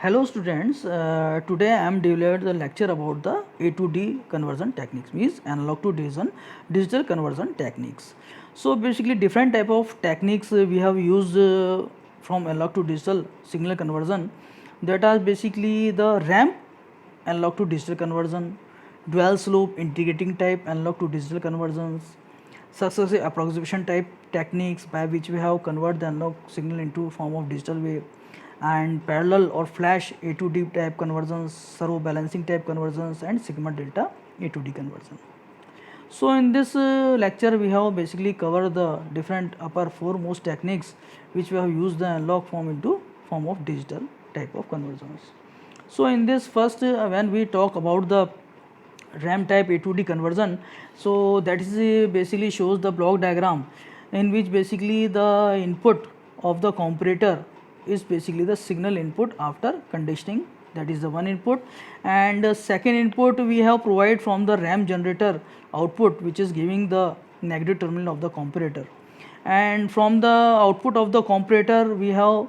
Hello students, today I am delivering the lecture about the A to D conversion techniques, means analog to digital conversion techniques. So basically different type of techniques we have used from analog to digital signal conversion, that are basically the ramp analog to digital conversion, dual slope integrating type analog to digital conversions, successive approximation type techniques by which we have convert the analog signal into form of digital wave, and parallel or flash A to D type conversions, servo balancing type conversions, and sigma delta A to D conversion. So in this lecture we have basically covered the different upper foremost techniques which we have used the analog form into form of digital type of conversions. So in this first when we talk about the RAM type A to D conversion, so that is basically shows the block diagram in which basically the input of the comparator is basically the signal input after conditioning, that is the one input, and the second input we have provided from the RAM generator output, which is giving the negative terminal of the comparator, and from the output of the comparator we have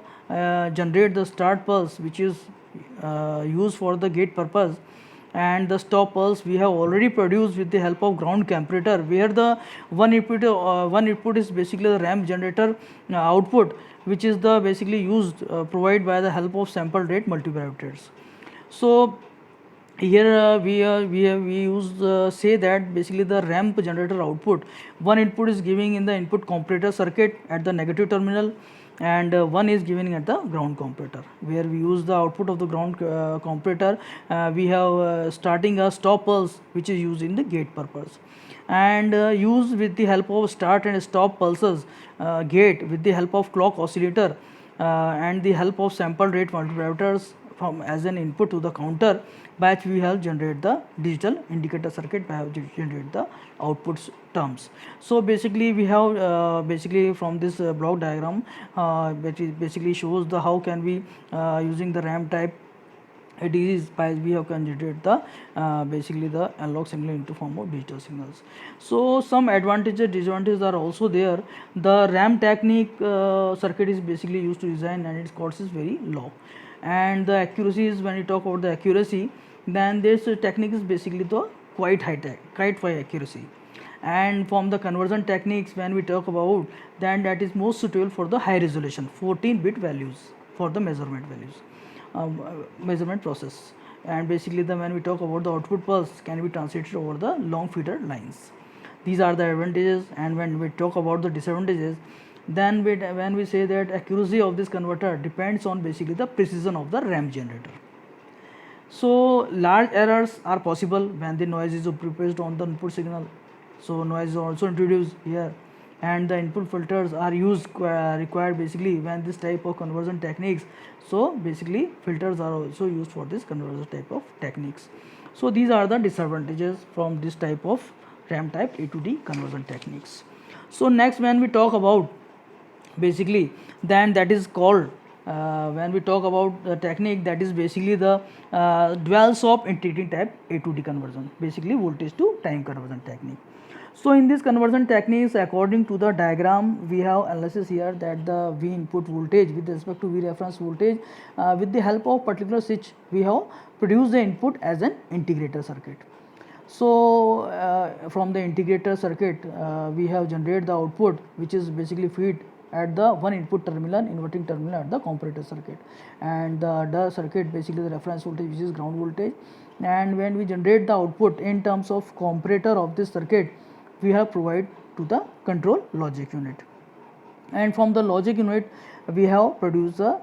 generate the start pulse, which is used for the gate purpose, and the stop pulse we have already produced with the help of ground comparator, where the one input is basically the ramp generator output, which is the basically used provided by the help of sample rate multipliers. So here we use say that basically the ramp generator output, one input is giving in the input comparator circuit at the negative terminal, and one is given at the ground comparator, where we use the output of the ground comparator. We have starting a stop pulse which is used in the gate purpose, and use with the help of start and stop pulses gate with the help of clock oscillator and the help of sample rate multipliers from as an input to the counter, by which we have generate the digital indicator circuit, by have generate the outputs terms. So basically we have basically from this block diagram which is basically shows the how can we using the RAM type it is by we have considered the basically the analog signal into form of digital signals. So some advantages disadvantages are also there. The RAM technique circuit is basically used to design and its cost is very low, and the accuracy is, when you talk about the accuracy, then this technique is basically the quite high tech, quite high accuracy. And from the conversion techniques when we talk about, then that is most suitable for the high resolution 14-bit values for the measurement values, measurement process. And basically the when we talk about the output pulse can be translated over the long feeder lines. These are the advantages, and when we talk about the disadvantages, then when we say that accuracy of this converter depends on basically the precision of the RAM generator. So large errors are possible when the noise is produced on the input signal. So noise is also introduced here, and the input filters are used required basically when this type of conversion techniques. So basically filters are also used for this conversion type of techniques. So these are the disadvantages from this type of RAM type A to D conversion techniques. So next when we talk about basically, then that is called when we talk about the technique, that is basically the dual slope integrating type A to D conversion, basically voltage to time conversion technique. So in this conversion techniques, according to the diagram we have analysis here, that the V input voltage with respect to V reference voltage, with the help of particular switch we have produced the input as an integrator circuit. So from the integrator circuit we have generated the output, which is basically feed at the one input terminal, inverting terminal at the comparator circuit, and the circuit basically the reference voltage, which is ground voltage. And when we generate the output in terms of comparator of this circuit, we have provided to the control logic unit, and from the logic unit we have produced the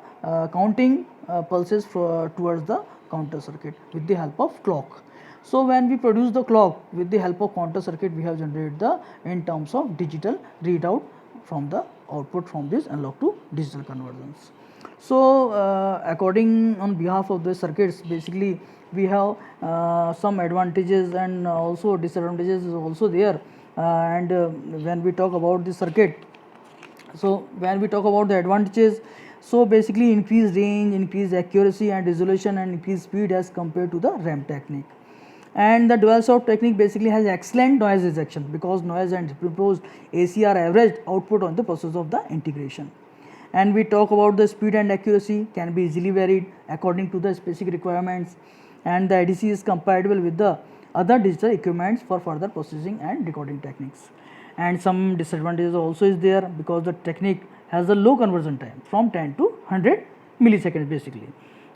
counting pulses towards the counter circuit with the help of clock. So when we produce the clock with the help of counter circuit, we have generated the in terms of digital readout from the output from this analog to digital conversions. So according on behalf of the circuits, basically we have some advantages and also disadvantages is also there, and when we talk about the circuit, so when we talk about the advantages, so basically increased range, increased accuracy and resolution, and increased speed as compared to the RAM technique. And the dual slope technique basically has excellent noise rejection, because noise and proposed AC are averaged output on the process of the integration. And we talk about the speed and accuracy can be easily varied according to the specific requirements, and the ADC is compatible with the other digital equipments for further processing and decoding techniques. And some disadvantages also is there, because the technique has a low conversion time from 10 to 100 milliseconds basically.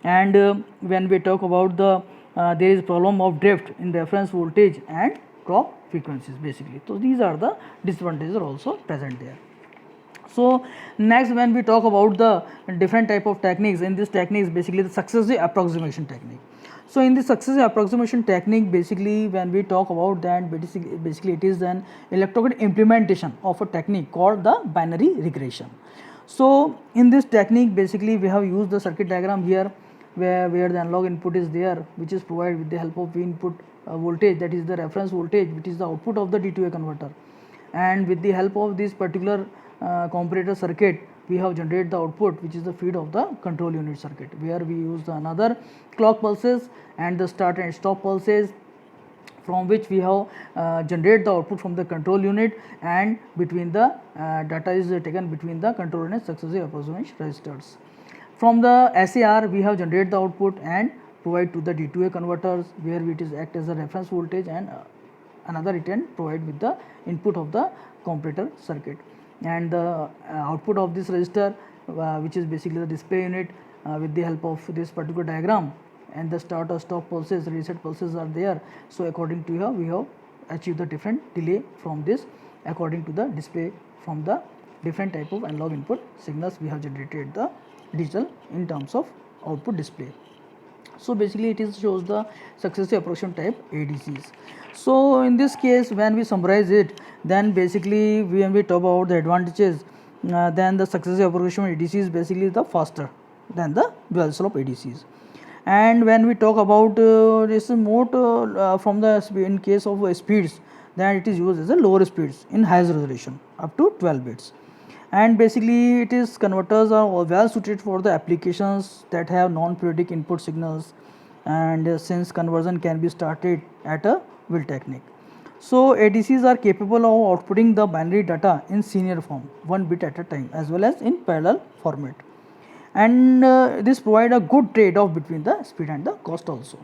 And when we talk about the there is problem of drift in reference voltage and clock frequencies basically. So these are the disadvantages are also present there. So next, when we talk about the different type of techniques, in this techniques basically the successive approximation technique. So in the successive approximation technique, basically when we talk about that, basically it is an electronic implementation of a technique called the binary regression. So in this technique basically we have used the circuit diagram here, where the analog input is there, which is provided with the help of V input voltage, that is the reference voltage, which is the output of the D2A converter. And with the help of this particular comparator circuit, we have generated the output, which is the feed of the control unit circuit, where we use the another clock pulses and the start and stop pulses, from which we have generate the output from the control unit, and between the data is taken between the control unit successive approximation registers. From the SAR, we have generated the output and provide to the D2A converters, where it is act as a reference voltage, and another it can provide with the input of the comparator circuit. And the output of this resistor, which is basically the display unit, with the help of this particular diagram, and the start or stop pulses, reset pulses are there. So according to here, we have achieved the different delay from this according to the display from the different type of analog input signals we have generated the digital in terms of output display. So basically it is shows the successive approximation type ADCs. So in this case, when we summarize it, then basically when we talk about the advantages, then the successive approximation ADC is basically the faster than the dual slope ADCs. And when we talk about this mode from the in case of speeds, then it is used as a lower speeds in highest resolution up to 12 bits. And basically it is converters are well suited for the applications that have non-periodic input signals, and since conversion can be started at a will technique. So ADCs are capable of outputting the binary data in linear form, one bit at a time, as well as in parallel format, and this provide a good trade-off between the speed and the cost also.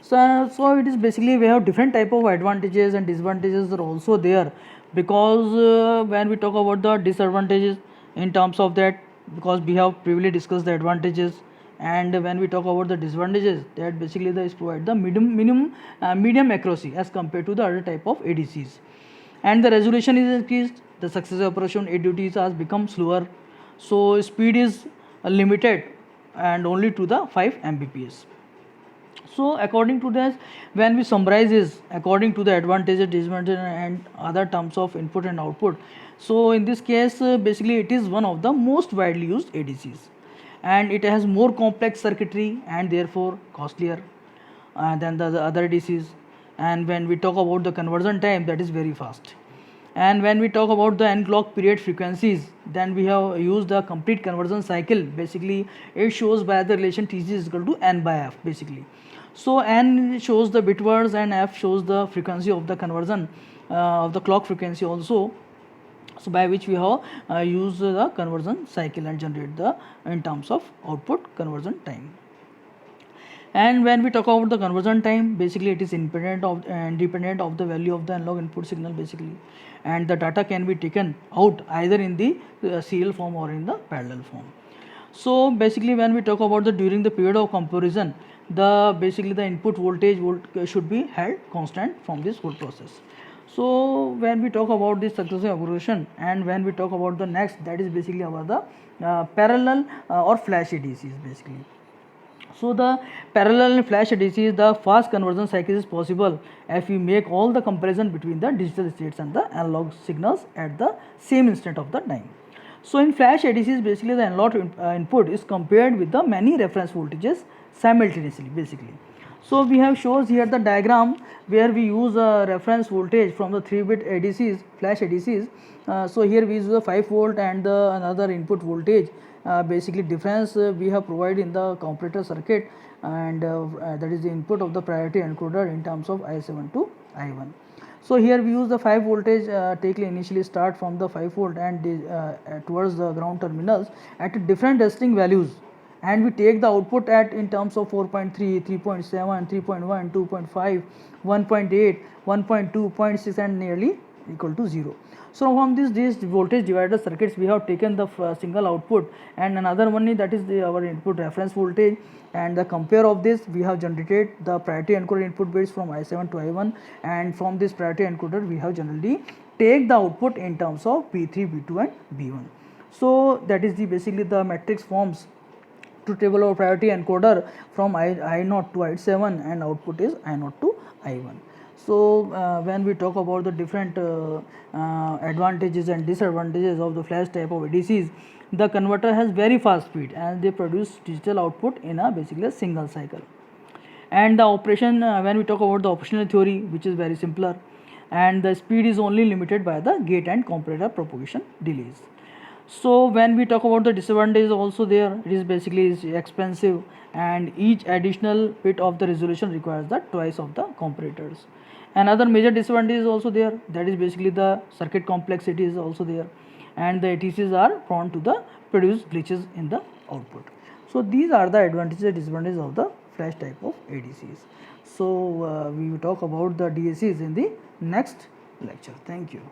So it is basically we have different type of advantages and disadvantages are also there, because when we talk about the disadvantages in terms of that, because we have previously discussed the advantages, and when we talk about the disadvantages, that basically the is provide the medium accuracy as compared to the other type of ADCs, and the resolution is increased, the successive operation ADCs has become slower, so speed is limited and only to the 5 Mbps. So according to this, when we summarize is according to the advantages, disadvantages and other terms of input and output. So in this case, basically it is one of the most widely used ADCs, and it has more complex circuitry and therefore costlier than the other ADCs. And when we talk about the conversion time, that is very fast. And when we talk about the n clock period frequencies, then we have used the complete conversion cycle. Basically it shows by the relation Tc is equal to n by f basically. So n shows the bit words and f shows the frequency of the conversion of the clock frequency also, so by which we have used the conversion cycle and generate the in terms of output conversion time. And when we talk about the conversion time, basically it is independent of the value of the analog input signal basically, and the data can be taken out either in the serial form or in the parallel form. So basically when we talk about the during the period of comparison, the basically the input voltage should be held constant from this whole process. So when we talk about this successive evolution, and when we talk about the next, that is basically about the parallel or flash ADCs basically. So the parallel and flash ADCs, the fast conversion cycle is possible if we make all the comparison between the digital states and the analog signals at the same instant of the time. So in flash ADCs, basically the analog input is compared with the many reference voltages simultaneously basically. So we have shows here the diagram where we use a reference voltage from the 3-bit ADCs, flash ADCs. So here we use the 5 volt and the another input voltage. Basically difference we have provided in the comparator circuit, and that is the input of the priority encoder in terms of I7 to I1. So here we use the 5 voltage take initially start from the 5 volt and towards the ground terminals at different resisting values, and we take the output at in terms of 4.3, 3.7, 3.1, 2.5, 1.8, 1.2, 0.6 and nearly equal to 0. So from these voltage divider circuits we have taken the single output, and another one is that is our input reference voltage, and the compare of this we have generated the priority encoder input bits from I7 to I1, and from this priority encoder we have generally take the output in terms of P3, B2 and B1. So that is the basically the matrix forms to table of priority encoder from I0 to I7 and output is I0 to I1. So when we talk about the different advantages and disadvantages of the flash type of ADCs, the converter has very fast speed and they produce digital output in a basically a single cycle. And the operation, when we talk about the operational theory, which is very simpler, and the speed is only limited by the gate and comparator propagation delays. So when we talk about the disadvantages also there, it is basically is expensive, and each additional bit of the resolution requires the twice of the comparators. Another major disadvantage is also there, that is basically the circuit complexity is also there, and the ATCs are prone to the produce glitches in the output. So these are the advantages and disadvantages of the flash type of ADCs. So we will talk about the DACs in the next lecture. Thank you.